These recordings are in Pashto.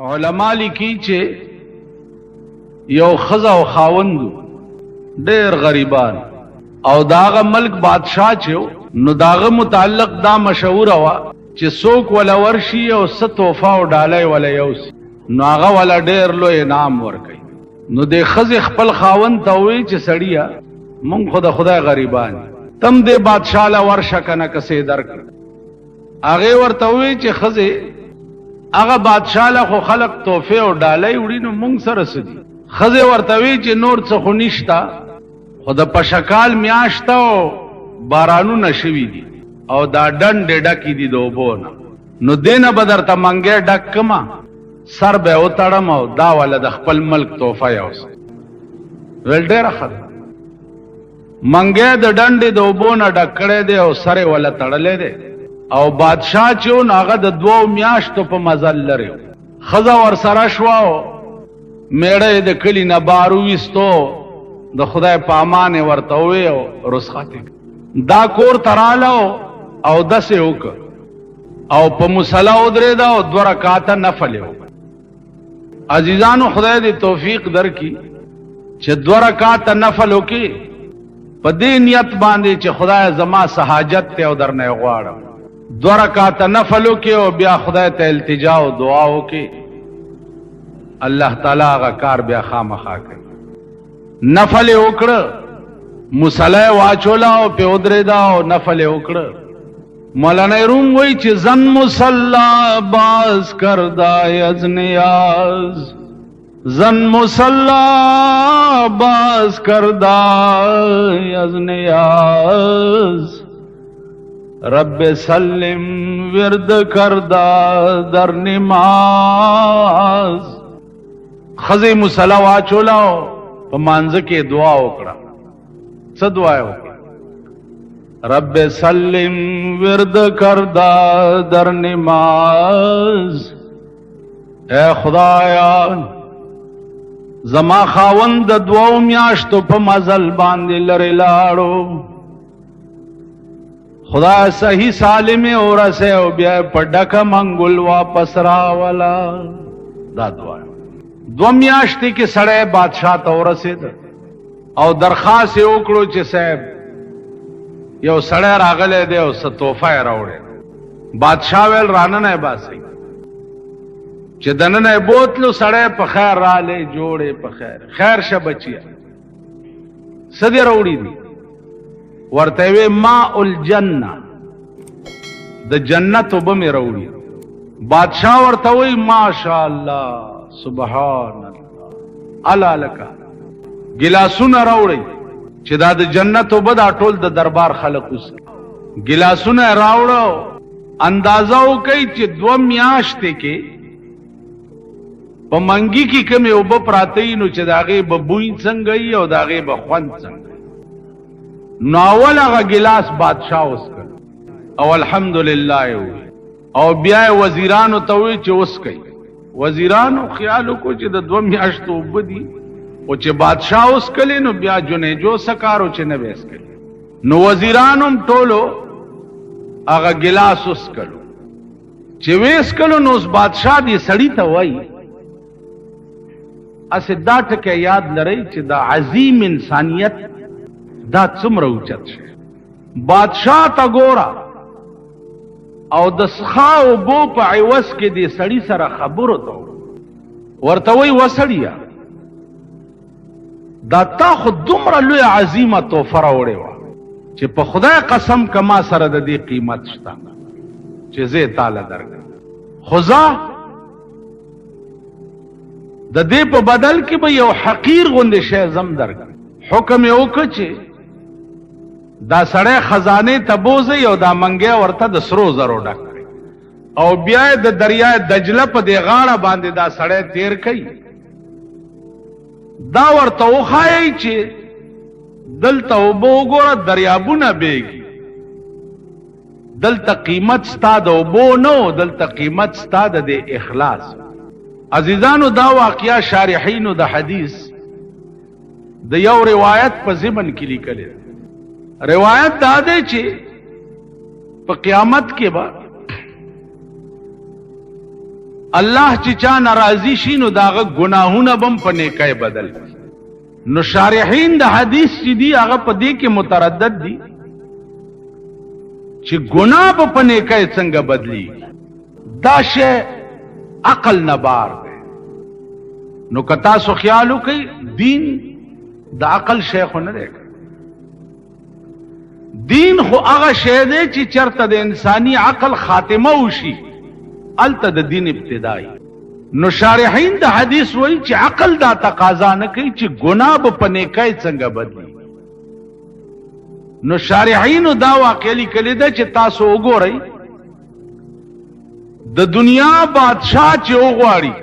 علما لیکي چې یو خزا او خاوند ډېر غریبان او داغه ملک بادشاہ چې نو داغه متعلق دا مشهور وا چې څوک ولا ورشي او ست توفا او ډالای ولا یوس نو هغه ولا ډېر لوی انعام ورکي. نو د خزې خپل خاوند ته وی چې سړیا مونږ خو د خدای غریبان تم دې بادشاہ لا ورشه کنه کسې درک. هغه ورته وی چې خزې هغه بادشاہ له خو خلق توفه او ډالۍ وړي نو مونږ سره سدي. خزه ورتوي چې نور څه خو نشتا خو د پشکال میاشت او بارانو نشوي دي او دا ډنډ ډکی دي دوبونه نو دینه بدر ته منګه ډک کما سر به او تړم او دا ول د خپل ملک توفه یوس ول ډېر خد منګه د ډنډ دوبونه ډکړې دي او سره ول تړلې دي او بادشاہ چون هغه د 2 میاشتو په مزل لري. خزا ور سره شواو میړه د کلی نه بارو وستو د خدای په امان ورته وي او رسخته دا کور ترالو او دسه وک او په مصلا ودرې دا او 2 رکعات نفل وک. عزیزانو خدای دې توفیق درکې چې 2 رکعات نفل وکي په دې نیت باندې چې خدای زما سہاجت ته او درنه غواړم 2 رکعات نفلو کې او بیا خدای ته التجا او دعا وکي الله تعالی هغه کار بیا خامخا کوي. نفل وکړه مصلی واچولا او په ودرې دا او نفل وکړه. مولانا روم وای چې زن مصلا باز کردا از نیاز زن مصلا باز کردا از نیاز رب سلم ورد کردا در نماز. خزی مصلا واچولاو په مانځ کې دعا وکړه. څه دعا وکړه؟ رب سلم ورد کردا در نماز. اے خدایا زما خاوند د 2 میاشتو په مزل باندې لری لاړو خدا صحیح سالم اورسه او بیا پډکه منګل واپس راولا. دا دعا 2 میاشتې کې سړی بادشاہ ته ورسېد او درخواست وکړو چې صاحب یو سړی راغلی دی او څه تحفه یې راوړی. بادشاہ ویل راننه باسي چې دننه بوتلو سړی په خیر رالی جوړې په خیر خیر شه بچیا څه دې راوړي دي ورته وی ماء الجنه د جنت وب مې راوړي. بادشاہ ورته وی ماشاء الله سبحان الله الا لك ګلاسونه راوړي چې دا د جنت وب دا ټول د دربار خلق اوس ګلاسونه راوړو اندازو کوي چې 2 میاشتې کې په منګي کې کومه وب پراته نو چې داغه ببوین څنګه ای او داغه بخوند څنګه ناول هغه ګلاس بادشاہ اوس کړ او الحمدلله او بیا وزیرانو ته وی چې اوس کوي. وزیرانو خیال کو چې د 2 میاشتو وبدي او چې بادشاہ اوس کړي نو بیا جنې جو سکارو چې نه وېس کړي نو وزیرانو ټولو هغه ګلاس اوس کړو چې وېس کړو نو اوس بادشاہ دې سړی ته وای اسدا ټکه یاد لري چې دا عظیم انسانیت دا څومره اوچت شي. بادشاہ تا ګورا او د سخا او بو په عوض کې دې سړی سره خبرو ته ورته وی وسړیا دا تا خو دومره لوی عظیمه توفه راوړې وه چې په خدای قسم کما سره د دې قیمت شته چې زه تعالی درکړم خو زه د دې په بدل کې به یو حقیر غوندې شی زم درکړم. حکم یې وکړ چې دا سړی خزانه تبوزي او دا منګه ورته د سرو زرو ډک او بیا د دریای دجله په دی غاړه باندې دا سړی تیر کړي. دا ورته وخایي چې دلته وبو ګوره دریابونه بیږي دلته قیمت ستا د وبو نو دلته قیمت ستا د اخلاص. عزیزانو دا واقعیا شارحینو د حدیث د یو روایت په ضمن کې لیکل. روایت دا ده چې په قیامت کې به الله چې چا ناراضي شي نو داغه ګناهونه بم په نیکۍ بدل. نو شارحین د حدیث چې دی هغه په دې کې متردد دي چې ګناه په نیکۍ څنګه بدلی. دا شی عقل نه بار دی. نو که تاسو خیال وکئ دین د عقل شی خو نه دی. دین خو هغه شی دی چې چرته د انساني عقل خاتمه وشي الته د دین ابتدائی. نو شارحین د حدیث وایي چې عقل دا تقاضا نه کوي چې ګناه په نیکۍ څنګه بدلی. نو شارحینو دا واقع لیکلی ده چې تاسو وګورئ د دنیا بادشاہ چې وغواړي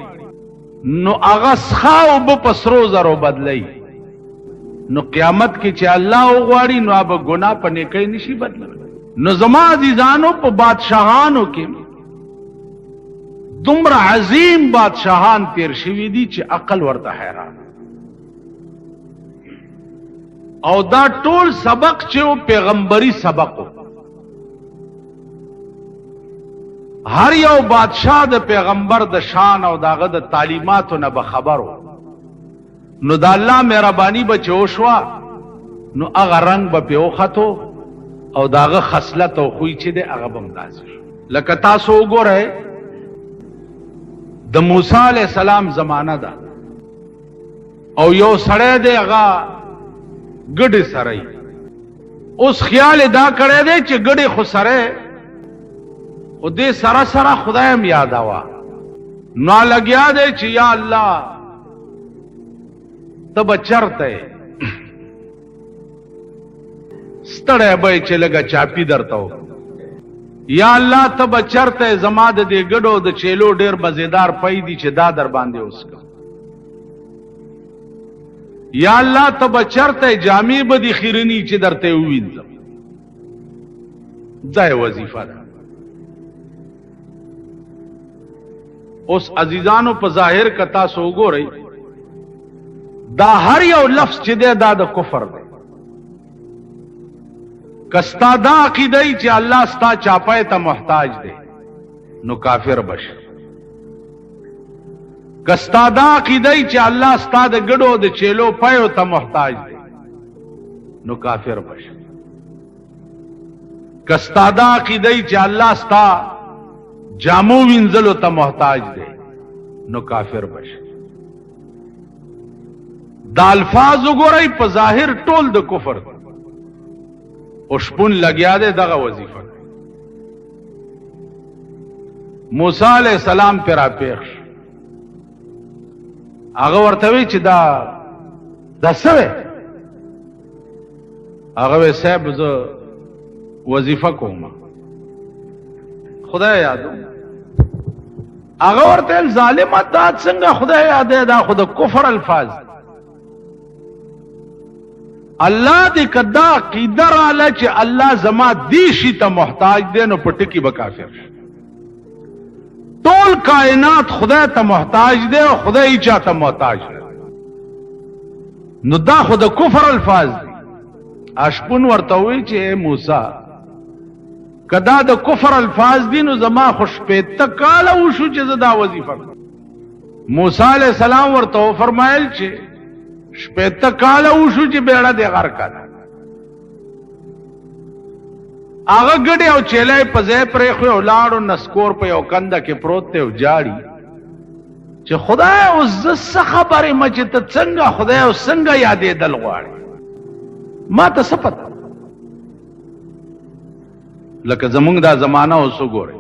نو هغه څخه اوبه په سرو زرو بدلی. نو قیامت کې چې الله وغواړي نو هغه ګناه په نیکۍ نشي بدلوي. نو زما عزیزانو په بادشاہانو کې دومره عظیم بادشاہان تیر شوي دي چې عقل ورته حیران. او دا ټول سبق چې پیغمبري سبق و. هر یو بادشاہ د پیغمبر د شان او داغه د تعلیماتو نه به خبرو. نو د الله مهرباني به چې وشوه نو هغه رنگ به پې وختو او داغه خصلت او خوی چې دی هغه به همداسې شو. لکه تاسو وګورئ د موسی علیہ السلام زمانہ ده او یو سړی دی هغه ګډې سره. اوس خیال دا کړی دی چې ګډې خو سره خو دې سره سره خدای هم یادوه. نو لګیا دی چې یا الله ته به چرته ستړی به چې لږه چاپی درته وکړو. یا الله ته به چرته زما د دې ګډو د چیلو ډیر مزیدار پی دي چې دا در باندې وسکم. یا الله ته به چرته جامې به دي خیرنی چې درته ووینځم. ځای وظیفه ده. اوس عزیزانو په ظاهر که تاسو وګورئ دا هر یو لفظ چې دی دا د کفر دی. کستا دا عقیده چې الله ستا چاپای ته محتاج دی نو کافر بش. کستا دا عقیده چې الله ستا د ګډو د چیلو پایو ته محتاج دی نو کافر بش. کستا دا عقیده چې الله ستا جامو وینځلو ته محتاج دی نو کافر بش. دا الفاظ وګورئ په ظاهر ټول د کفر دی او شپون لګیا دی دغه وظیفه. موسی علیہ السلام پر راپیښ هغه ورته وی چې دا څه وی؟ هغه وی صاحب زه وظیفه کوم خدای یادو. هغه ورته ظالمه دا څنګه خدای یادې؟ دا خود کفر الفاظ. الله دې کدا عقیده رااله چې الله زما دې شي ته محتاج دی نو په ټکي به کافر شي. ټول کائنات خدای ته محتاج دی او خدای چا ته محتاج دی. نو دا خو د کفر الفاظ دي. اشپون ورته وی چې موسی کدا د کفر الفاظ دي نو زما خو شپېته کاله وشو چې زه دا وظیفه کوم. موسی علیہ السلام ورته فرمایل چې شپېته کاله وشو چې بیړه دې غر کړه. هغه ګډې او چیلې په ځای پرې خو ولاړو نسکور په یو کنده کې پروت دی او جاړي چې خدای اوس زه څه خبرې م چې ته څنګه خدای او څنګه یادېدل غواړې ما ته څه پته. لکه زمونږ دا زمانه اوس وګورئ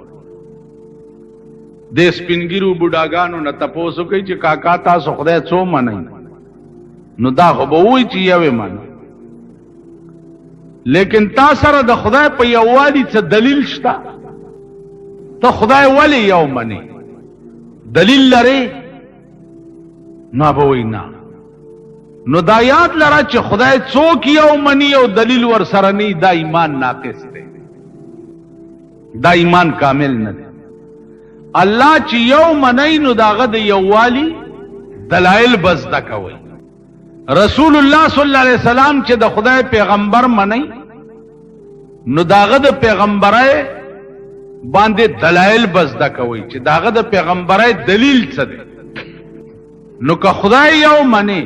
دې سپینګیرو بوډاګانو نه تپوس کوي چې کاکا تاسو خدای څو منئ نو دا خو به وایي چې یوې منو. لیکن تا سره د خدای په یووالي څه دلیل شته؟ ته خدای ولې یو منې؟ دلیل لرې؟ نه به وایي نه. نو دا یاد لره چې خدای څوک یو مني او دلیل ور سره نه دا ایمان ناقص دی. دا ایمان کامل نه دی. الله چې یو منئ نو داغه د یووالي دلایل بزده کوئ. رسول الله صلی الله علیه وسلم چې د خدای پیغمبر منئ نو داغه د پیغمبرای باندې دلایل بزدا کوي چې داغه د پیغمبرای دلیل څه دی. نو که خدای یو منی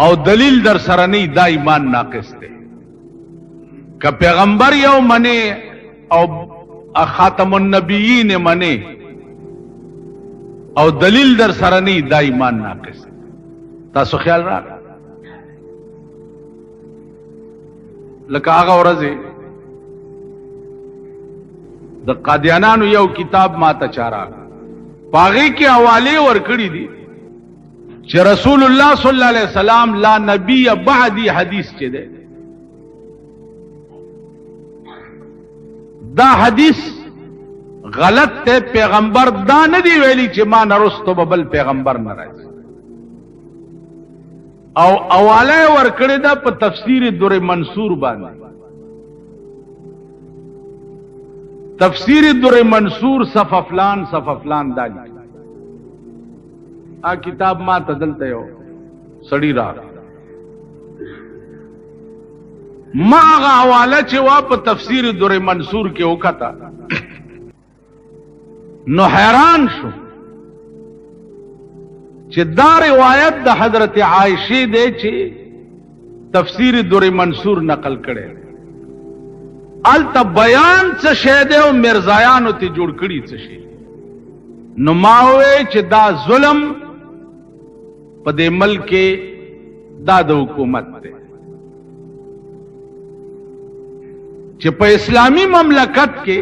او دلیل در سره نه دا ایمان ناقص دی. که پیغمبر یو منی او خاتم النبیین منی او دلیل در سره نه دا ایمان ناقص دی. تاسو خیال راغی لکه هغه ورځ د قادیانانو یو کتاب ما ته چارا پاغي کې حواله ورکړي دي چې رسول الله صلی الله علیه وسلم لا نبی بعدی حدیث چي ده. دا حدیث غلط ته پیغمبر دا نه دی ویلي چې ما نرستو بل پیغمبر ناراض او حواله ورکړي دا په تفسیر در منصور باندې. تفسیر در منصور صفحه فلان دالی آ کتاب ما تدلته یو سړی را ما هغه حواله چې وا په تفسیر در منصور کې وکړه نو حیران شو چې دا روایت د حضرت عائشه دی چې تفسیر در منصور نقل کړي الته بیان څه شه دی او مرزایانو ته جوړ کړي څه شي. نو ماوي چې دا ظلم په دې ملک کې دا د حکومت دی چې په اسلامی مملکت کې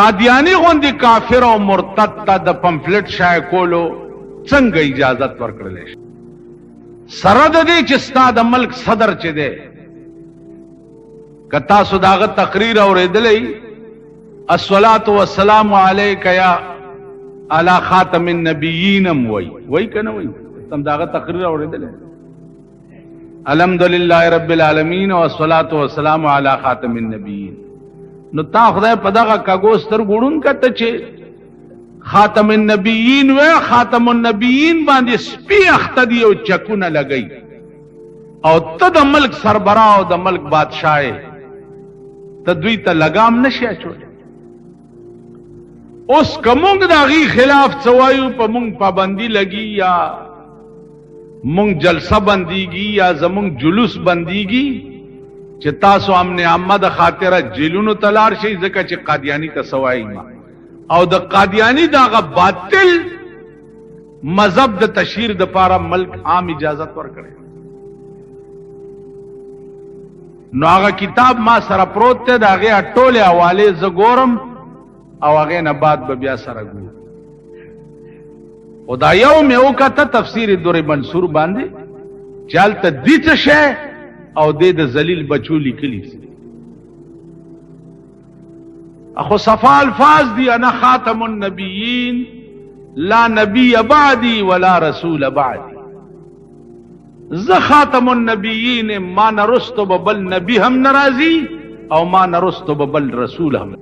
قادیانی غوندي کافر او مرتد ته د پمفلټ شای کولو څنګه اجازت ورکړل شي. سره د دې چې ستا د ملک صدر چې دی کتا سوداغه تقریر اوریدلې الصلاۃ والسلام علیک یا علی خاتم النبیین وای کنه وای تم داغه تقریر اوریدلې الحمدللہ رب العالمین والصلاۃ والسلام علی خاتم النبیین. نو تا خدای په دغه کاغوستر ګړون کته چې خاتم النبیین و خاتم النبیین باندې سپی اختدی او چکونه لګی او ته د ملک سربراه او د ملک بادشاہ تدوی ته لگام نشي اچول. اوس کومګ داغي خلاف څوایو په مونږ پابندی لګي یا مونږ جلسه بنديږي یا زمونږ جلوس بنديږي چې تاسو امن عامه د خاطره جیلونو تلار شي ځکه چې قادیانی ته سوای ما او د قادیانی داغه باطل مذهب د تشهیر د پاره ملک عام اجازت ورکړي. نو هغه کتاب ما سره پروت ته داغه ټوله حواله ز ګورم او هغه نه بعد به بیا سره ګورم. او دا یو مې وکړه تفسیر در منصور باندې چالت دې څه شه او د ذلیل بچو لیکلی اخو صفا الفاظ دی انا خاتم النبیین لا نبی بعدی ولا رسول بعدی. ز خاتم النبیین ما نرستو ببل نبی هم ناراضی او ما نرستو ببل رسول هم.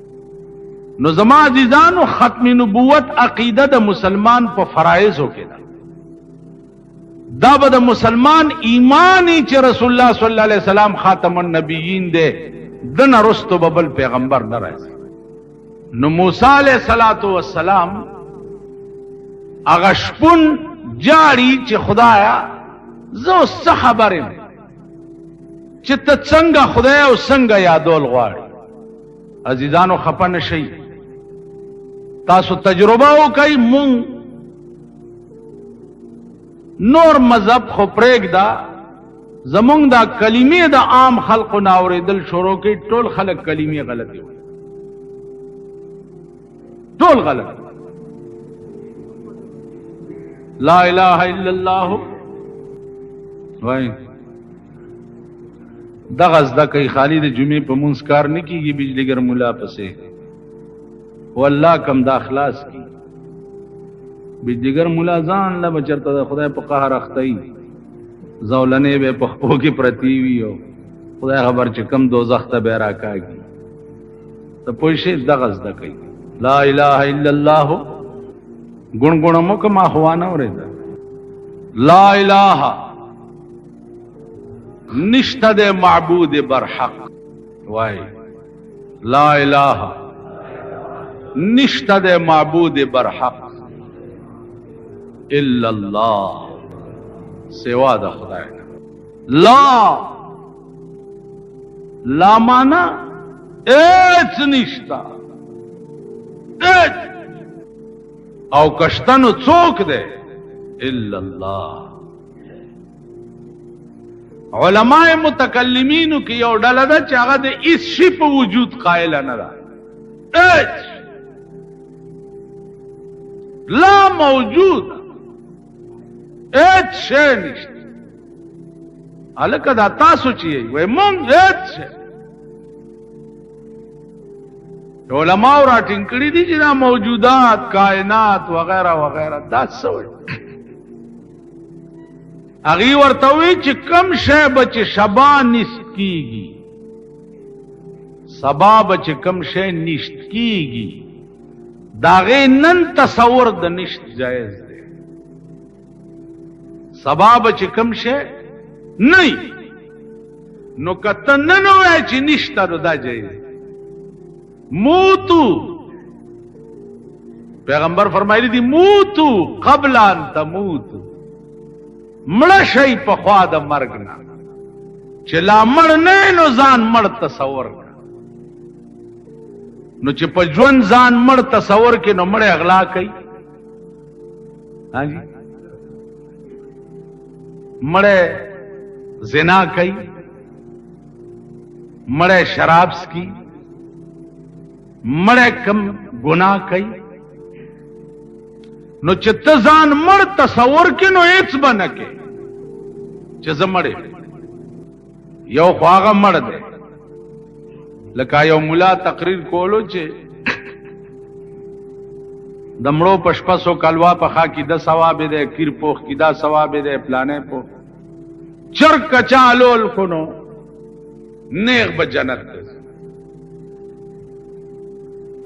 نو زما عزیزانو ختم نبوت عقیده د مسلمان په فرایضو کې ده. دا به د مسلمان ایمانی چې رسول الله صلی الله علیه وسلم خاتم النبیین دی د نرستو ببل پیغمبر ناراضی. نو موسی علیہ الصلوۃ والسلام اغه شپون جاړي چې خدایا زه څه خبرم چې ته څنګه خدای او څنګه یادول غواړي. عزیزانو خپه نشئ تاسو تجربه وکئ. مونږ نور مذهب خو پرېږدا زمونږ دا کلمې د عام خلقو نه اورېدل شروع کړي ټول خلک کلمې غلطي وایي ټول غلط. لا الہ الا اللہ وای دغه زده کوي خالی د جمعې په منځ کار نه کیږي بجلیګر مولا پسې والله کم دا اخلاص کی بجلیګر مولا ځان له بچرته د خدای په قهر اختی زولنې به په خپو کې پرتی وي او خدای خبر چې کم دوزخ ته به راکاږي ته پوښې دغه زده کوي لا الہ الا اللہ گنگن مکم آخوانا ورده لا الہ نشتہ دے معبود برحق وائی لا الہ نشتا دے معبود برحق الا اللہ سوا دا خدای لا مانا ایچ نشتا ایچ او کشتنو څوک دے الا اللہ. علماء متکلمینو کی یو ډله ده چې هغه د هیڅ شي په وجود قائل نه ده. ایچ لا موجود ایچ شی نشته. هلکه دا تاسو چې وای مونږ ایچ شی علماء را ټینګ کړي دي چې دا موجودات کائنات وغیرہ وغیرہ دا څه وایي. اغي ورته وی چې کم شی بچ شبا نشت کیږي سبا بچ کم شی نشت کیږي داغه نن تصور د نشت جائز دی. سبا بچ کم شی نه نو کته نن وای چې نشته دا جائز. موتو پیغمبر فرمایلی دی موتو قبل ان تموتو مړه شي په خوا د مرګ نه چې لا مړ نه نو ځان مړ تصور نو چې په ژوند ځان مړ تصور کې نو مړ اغلا کوي. ها جی مړ زنا کوي مړ شراب سکي مړ کم ګناه کوي نو چې ته ځان مړ تصور کې نو هیڅ به نه کې چې زه مړ یو خو هغه مړ دی لکه یو ملا تقریر کولو چې د مړو په شپه سو کلوا پخا کې د ثواب دی کیر پوخ کې دا ثواب دی پلانې پو چر کچالول کو نو نیغ به جنت دی.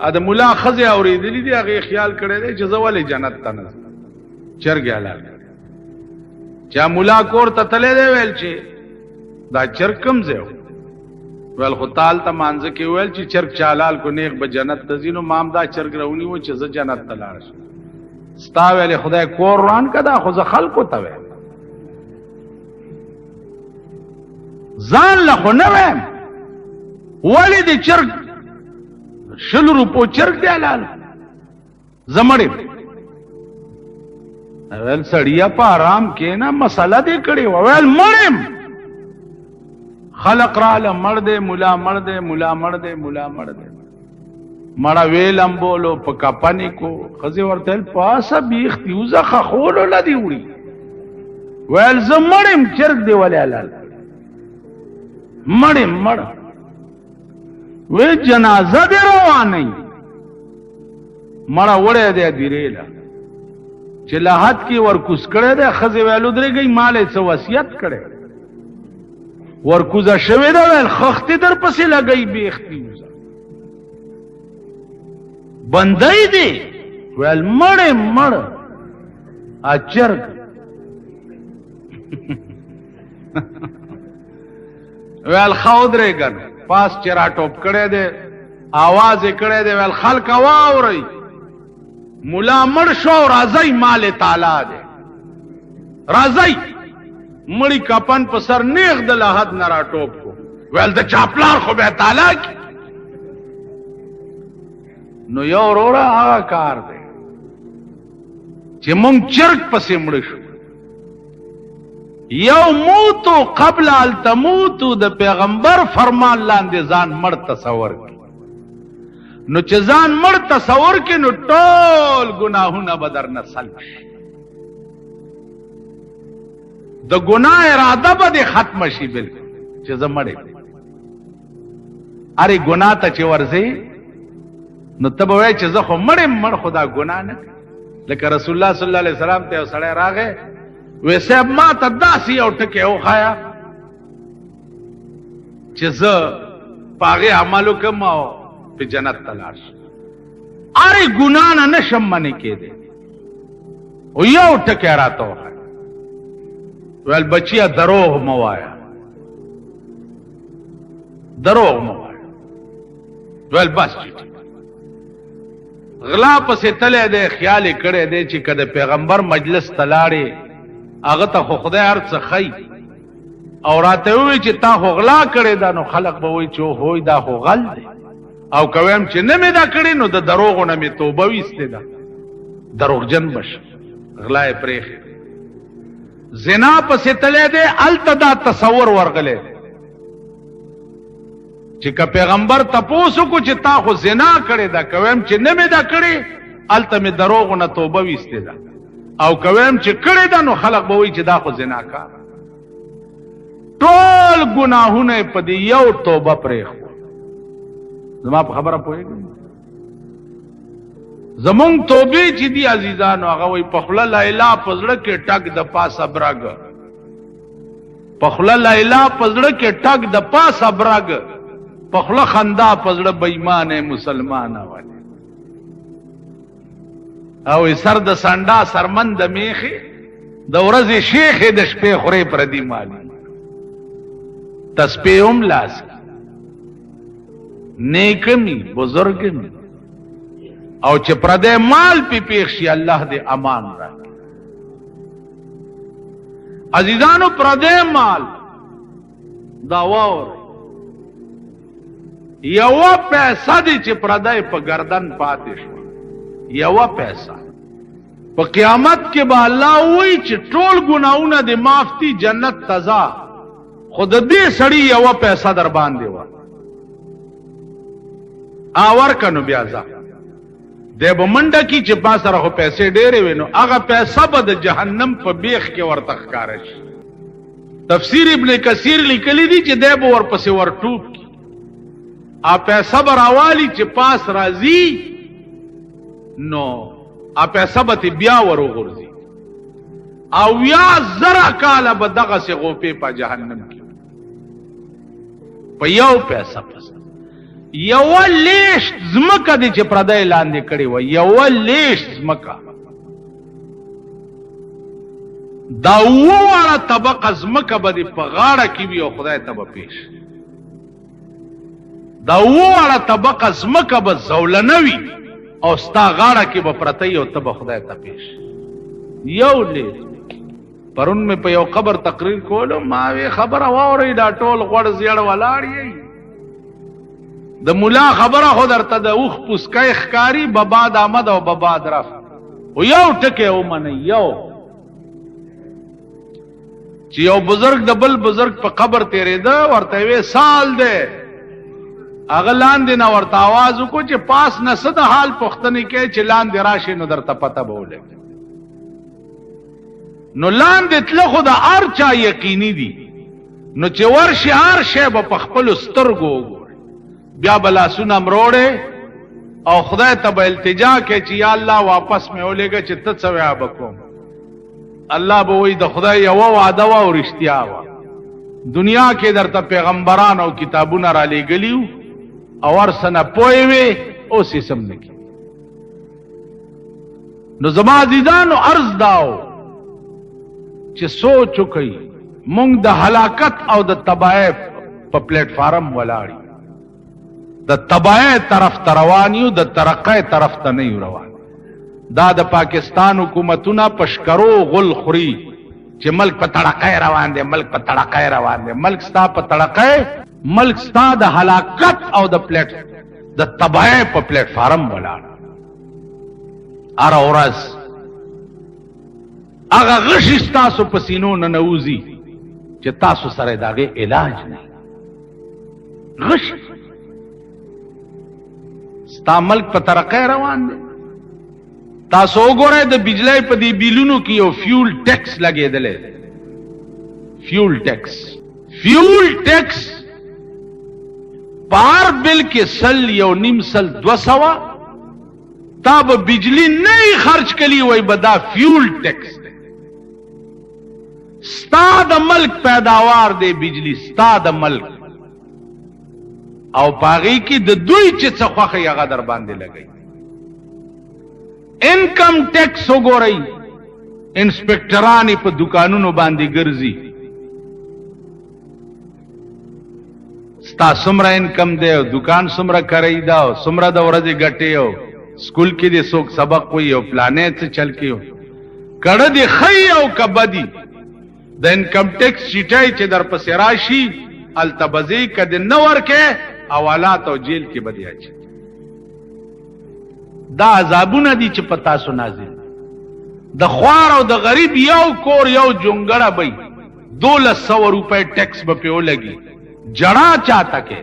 ا د مولا خزه اوریدلی دی هغه خیال کړی دی چې زه ولې جنت ته نه چرګ حلال چا مولا کور ته تللی دی ویل چې دا چرګ کم ځای ویل خو تال ته مانځه کې ویل چې چرګ چالال کو نیغ به جنت ته ځي نو مام دا چرګ راونی و چې زه جنت ته لاړ شم. ستا ویلې خدای کور روان کدا خو زه خلکو ته ویم ځان له خو نه ویم ولې د چرګ 100 روپو چرګ دی حلال زمړې ویل سړیا په آرام کې نه مسله دې کړې ویل مړم خلق را له مړ دې مولا مړ دې مولا مړ دې مولا مړ دې مړه ویلم بولو په کپنې کو خزي ورته پاسه بیختیوزه خولو لدی وړي ویل زمړم چرګ دی ولې حلال مړم مړ وی جنازه دی روانه مړه وړه دی دیریلا چې لحد کې ورکوس کړه ده خزه ویلو درې گئی مال څه وصیت کړي ورکوزه شوی دا ویل خختی در پسې لګئی بیختی بندای دی ویل مړ مړ اچرګ ویل خودره ګن پاس چرا ټوپ کړي دے आवाज کړي دے ویل خلق واوري مولا مړ شو راځي مال تعالی دے راځي مړی کپن په سر نیغ د لحد نه را ټوپ کو ویل د چاپلار خو به تعالی نو یو وروړه هغه کار دی چې مونږ چرګ پسې مړ شو. یو موتو قبل ال تموتو د پیغمبر فرمان لاندې ځان مړ تصور کی نو چې ځان مړ تصور کی نو ټول گناهونه بدر نه سلب شي د ګناه اراده به ختم شي بالکل چې زه مړ اره ګناه ته چې ورځي نو ته به وای چې زه خو مړ خدا ګناه نه لکه رسول الله صلی الله علیه وسلم ته سړی راغی ویسے اب ما تا داسی او ٹکے او خایا چې زه پاغه عملو کم او په جنت تلاش اره ګنا نه نشم منی کېده او یو ټکے راته ویل بچیا دروغ موایا ول بس غلا پسې تله دې خیال کړي دې چې کده پیغمبر مجلس تلاړي هغه ته خدای هر څه خي او راته وی چې تا خو غلا کړي دا نو خلق به وي چې هوی دا خو غل دی او کوم چې نه مې دا کړي نو د دروغ نه مې توبه وسته دا دروغجن بش غلا پرېخ زنا پسې تله دې التدا تصور ورغله چې که پیغمبر تپوسو کو چې تا خو زنا کړي دا کوم چې نه مې دا کړي الته مې دروغ نه توبه وسته دا او کوم چې کړي دا نو خلق به وي چې دا خو زنا کار ټول ګناهونه په دې یو توبه پرېخ زما په خبره پوهیږئ زمونږ توبې چې دي عزیزانو هغه وایي په خوله لا اله په زړه کې ټک د پاسه برګ په خوله لا اله په زړه کې ټک د پاسه برګ په خوله خندا په زړه بېایمانه مسلمانه وایي او سر د سنډا سرمن د میخې د ورځې شیخې د شپې خورې پردي مالي تسبیح هم لاس نیکمی بزرگمی او چې پردې مال پی پیښ شي الله دې امان راکړي عزیزانو پردې مال دا وور یو پیسہ دې چې پردې په گردن پاتې شو یو پیسہ په قیامت کې به الله وایي چې ټول ګناونه دې معاف دي جنت تزا خود دې سړی یو پیسہ در باندې و اور کنو بیا ځه د بمنډه کی چې پاس سره خو پیسې ډېرې وینو هغه پیسې به د جهنم په بیخ کې ورته ښکار شي تفسیر ابن کثیر لیکلی دی چې دی به ورپسې ورټوب کی ا پیسې به راوالي چې پاس راځي نو ا پیسې به بیا وروغورځي او یا زرا کاله به دغه سي غوپې په جهنم کې په یو پیسې پس یو لیش زمکه دي چې پردای لاندې کړي و یو لیش زمکه دا وړه طبقه زمکه به په غاړه کې وي او خدای ته به پیش دا وړه طبقه زمکه به زولنه وي او ستا غاړه کې به پرته او ته به خدای ته پیش یو لیش پرون مې په یو قبر تقریر کولو ما وی خبره واوري دا ټول غوړ زیړ ولاړی د مولا خبره خو درته د اوخ پوسکای ښکاری بباد آمد او بباد رف او یو ټکه او من یو چې یو بزرگ د بل بزرگ په قبر تیرېده ورته وی سال ده هغه لاندې نه ورته आवाज وکړو چې پاس نسد حال پښتنې کې چې لاندې راشي نو درته پته به ولګي نو لاندې تل خو د ارچا یقیني دي نو چې ورشي هر شی به په خپل سترګو بیا بلا سونه مروړې او خدای ته به التجا کې چې یا الله واپس مې ولېږه چې ته ثواب وکوم الله به وایي د خدای یو وعده وا او رښتیا وا دنیا کې درته پیغمبران او کتابونه را لېږلیو او ورسنه پوي وي او سیسم نه کی نو زما عزیزانو عرض داو چې سوچ وکړي مونږ د هلاکت او د تباہی په پلیټ فارم ولاړی د تباہی طرف ته روان یو د ترقۍ طرف ته نه یو روان دا د پاکستان حکومتونه پشکرو غل خوري چې ملک په تړقۍ روان دی ملک په تړقۍ روان دی ملک ستا په تړقۍ ملک ستا د هلاکت او د پلیټ د تباہی په پلیټ فارم ولاړ هر ورځ هغه غشي ستاسو په سینو نه نوځي چې تاسو سره داغه علاج نه غش ستا ملک په ترقۍ روان دی تاسو وګورئ د بجلی په دې بیلونو کې یو فیول ټیکس لګېدلی فیول ټیکس پار بل کې سل یو نیم سل 200 تا به بجلی نه خرچ کلی وای بدا فیول ټیکس ستا د ملک پیداوار دی بجلی ستا د ملک او پاغي کې د دوی چې څه خوخه یغه در باندې لګي انکم ټیکس وګورئ انسپکټرانی په دکانونو باندې ګرځي ستا سمره انکم دی او دکان سمره کوي دا او سمره د ورځې ګټې او سکول کې دې څوک سبق وي او پلانې څه چل کېو کړه دې ښه او که بدي د انکم ټیکس چیټۍ چې در پسې راشي هلته به ځې که دې نه ورکې حوالات او جیل کې به دې اچي دا عذابونه دي چې په تاسو نازل د خوار او د غریب یو کور یو جونګړه بی 1200 روپے ټیکس به پې ولګي جړه چاته کې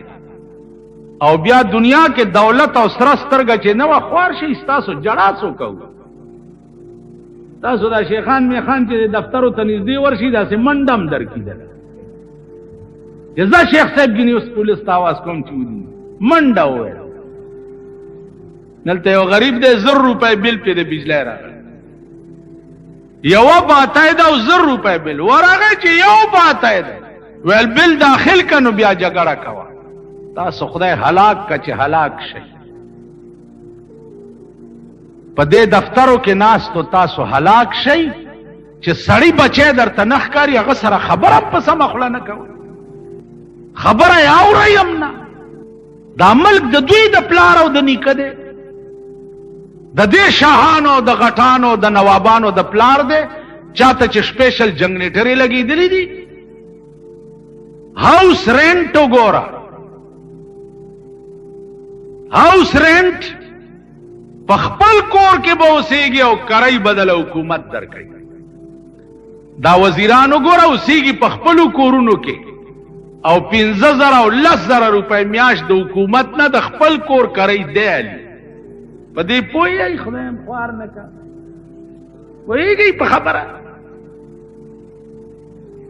او بیا دنیا کې دولت او سره سترګه چې نه وه خوار شي ستاسو جړه څو کوو تاسو دا شیخان میخان چې دفترو ته نږدې ورشي داسې منډه هم درکېدله چې زه شیخ صاحب ګینې اوس پولیس ته اواز کوم چې ودي منډه وویل دلته یو غریب دی 1000 روپۍ بل پې د بجلی راغلی یوه باتای ده او 1000 روپۍ بل ورغی چې یو باتای ده ویل بل داخل که نو بیا جګړه کوه تاسو خدای هلاک که چې هلاک شئ په دې دفترو کې ناستو تاسو هلاک شئ چې سړی بچی درته نه ښکاري هغه سره خبره په سمه خوله نه کوئ خبره یې اورئ هم نه دا ملک د دوی د پلار او د نیکه دی د دې شاهانو د غټانو د نوابانو د پلار دی چاته چې سپیشل جنریټرې لګېدلې دي هاوس رینټ وګوره هاوس رینټ په خپل کور کې به اوسېږي او کرۍ بدله حکومت درکوي دا وزیران وګوره اوسېږي په خپلو کورونو کې او 15,000 او 10,000 روپۍ میاشت د حکومت نه د خپل کور کرۍ دی علي په دې پوهېږئ خدایم خوار نه کا پوهېږئ په خبره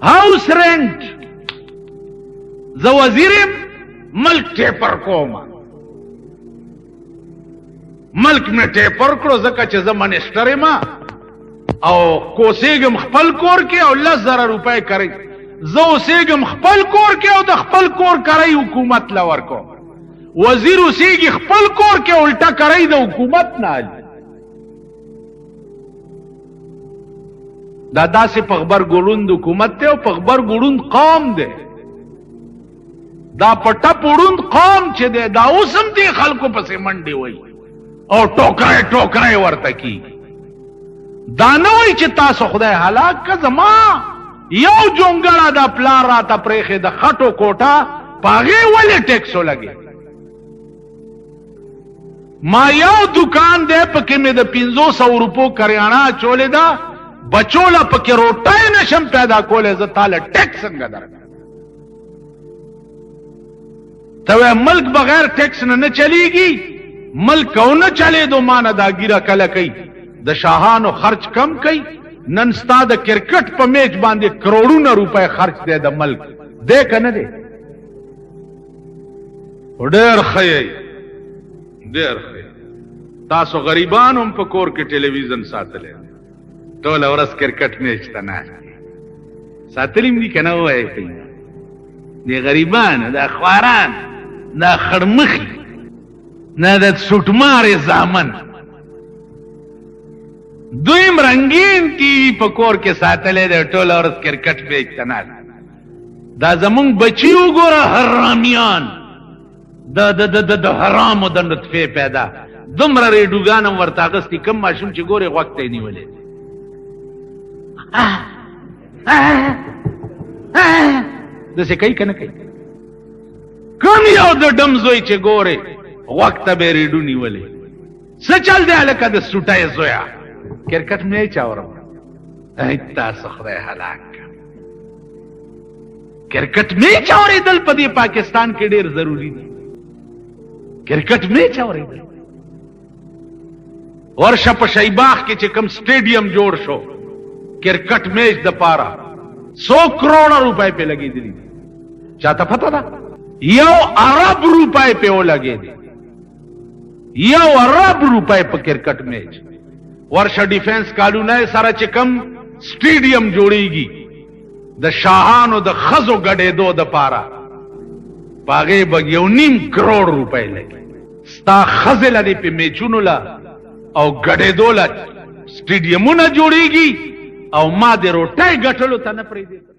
هاوس رینټ زه وزیر یم ملک ټیپر کومه ملک مې ټیپر کړو ځکه چې زه منسټر یم او کوسېږم خپل کور کې او 10,000 روپۍ کرۍ زه اوسېږم خپل کور کې او د خپل کور کرۍ حکومت له ورکوم وزیر اوسېږي خپل کور کې الټه کرۍ د حکومت نه علي دا داسې په غبرګړوند حکومت دی او په غبرګړوند قوم دی دا په ټپ وړوند قوم چې دی دا اوس هم دې خلکو پسې منډې وایي او ټوکرای ټوکرای ورته کی دا نه وایي چې تاسو خدای هلاک که زما یو جونګړه د پلار راته پرېښې د خټو کوټه په هغې ولې ټیکس ولګې ما یو دکان دی پکې مې د 500 روپو کریانه اچولې ده بچوله پکې روټۍ نشم پیدا کولی زه تاله ټیکس څنګه درکړم ته وایې ملک بغیر ټیکس نه چلیږي ملک او نه چلېدو ما نه دا ګیره کله کوي د شاهانو خرچ کم کوي نن ستا د کرکټ په میچ باندې کروڑونه روپۍ خرچ دی د ملک دی که نه دی ډېر ښه یی ډېر ښه تاسو غریبان هم په کور کې ټلویزیون ساتلی ټوله ورځ کرکټ میچ ته ناست ساتلی هم دي که نه ووایئ د غریبان دا خواران دا خړمخي نه د سوټمارې زامن دویم رنگین ټي وي په کور کې ساتلی دی ټوله ورځ کرکټ میچ ته ناست دا زمونږ بچي وګوره حرامیان د حرامو د نطفې پیدا دومره ریډوګان هم ورته اغستي کم ماشوم چې ګورې غوږ ته یې نیولې داسې کوي که نه کوي کم یو د ډم زوی چې ګورې غوږ ته به یې ریډو نیولې څه چل دی هلکه د سوټۍ زویه کرکټ میچ اورم تاسو خدای هلاک کرکټ میچ اورېدل په دې پاکستان کې ډېر ضروري دي کرکټ میچ اورېدل ورشه په شیباغ کې چې کوم سټیډیم جوړ شو کرکټ میچ د پاره 100 کروڑه روپۍ پې لګېدلي دي چاته پته ده 1 ارب روپۍ پې ولګېدې 1 ارب روپۍ په کرکټ میچ ورشه ډیفنس کالونۍ سره چې کوم سټیډیم جوړیږي د شاهانو د ښځو ګډېدو دپاره په هغې به 1.5 کروڑ روپۍ لګي ستا ښځې له دې پې میچونو له او ګډېدو له سټیډیمونه جوړیږي او ما د روټۍ ګټلو ته نه پرېږدي